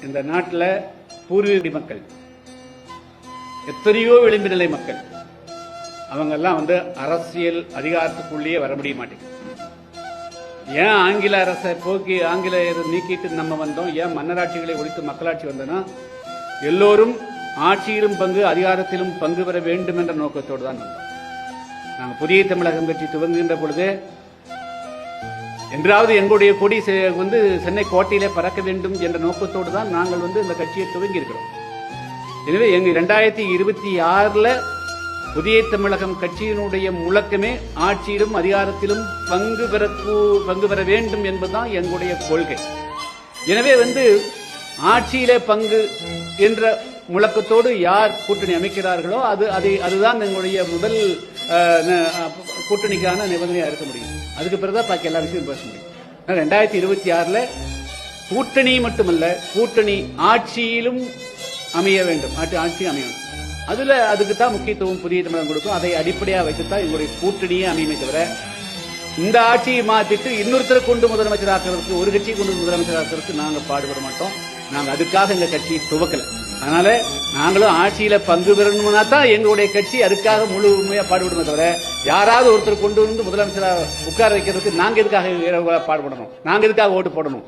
இந்த நாட்டில் பூர்வீக மக்கள் எத்தனையோ விளிம்பு நிலை மக்கள் அவங்கெல்லாம் அரசியல் அதிகாரத்துக்குள்ளேயே வர முடிய மாட்டேங்குது. ஏன் ஆங்கில அரசை போக்கி ஆங்கிலேயர் நீக்கிட்டு நம்ம வந்தோம்? ஏன் மன்னராட்சிகளை ஒழித்து மக்களாட்சி வந்தோம்னா எல்லோரும் ஆட்சியிலும் பங்கு அதிகாரத்திலும் பங்கு பெற வேண்டும் என்ற நோக்கத்தோடு தான் வந்தோம். நாங்கள் புதிய தமிழகம் கட்சி துவங்குகின்ற பொழுது என்றாவது எங்களுடைய கொடி சென்னை கோட்டையிலே பறக்க வேண்டும் என்ற நோக்கத்தோடு தான் நாங்கள் இந்த கட்சியை துவங்கி இருக்கிறோம். எனவே எங்கள் 2026 புதிய தமிழகம் கட்சியினுடைய முழக்கமே ஆட்சியிலும் அதிகாரத்திலும் பங்கு பெற வேண்டும் என்பதுதான் எங்களுடைய கொள்கை. எனவே ஆட்சியிலே பங்கு என்ற முழக்கத்தோடு யார் கூட்டணி அமைக்கிறார்களோ அதுதான் எங்களுடைய முதல் கூட்டணிக்கான நிபந்தனையா இருக்க முடியும். அதுக்கு பிறகுதான் பாக்கி எல்லா விஷயம் பேச முடியும். 2026 கூட்டணி மட்டுமல்ல, கூட்டணி ஆட்சியிலும் அமைய வேண்டும். ஆட்சி அமையும். அதுக்கு தான் முக்கியத்துவம் புதிய தமிழகம் கொடுக்கும். அதை அடிப்படையாக வைத்துத்தான் எங்களுடைய கூட்டணியே அமையுமே தவிர இந்த ஆட்சியை மாற்றிட்டு இன்னொருத்தரை கொண்டு முதலமைச்சராக்கிறதுக்கு, ஒரு கட்சியை கொண்டு முதலமைச்சராக்கிறதுக்கு நாங்கள் பாடுபட மாட்டோம். நாங்கள் அதுக்காக எங்க கட்சியை துவக்கல. அதனால நாங்களும் ஆட்சியில பங்கு பெறணும்னா தான் எங்களுடைய கட்சி அதுக்காக முழுமையா பாடுபடுமே தவிர யாராவது ஒருத்தர் கொண்டு முதலமைச்சராக உட்கார வைக்கிறதுக்கு நாங்க எதுக்காக பாடுபடணும்? நாங்க எதுக்காக ஓட்டு போடணும்?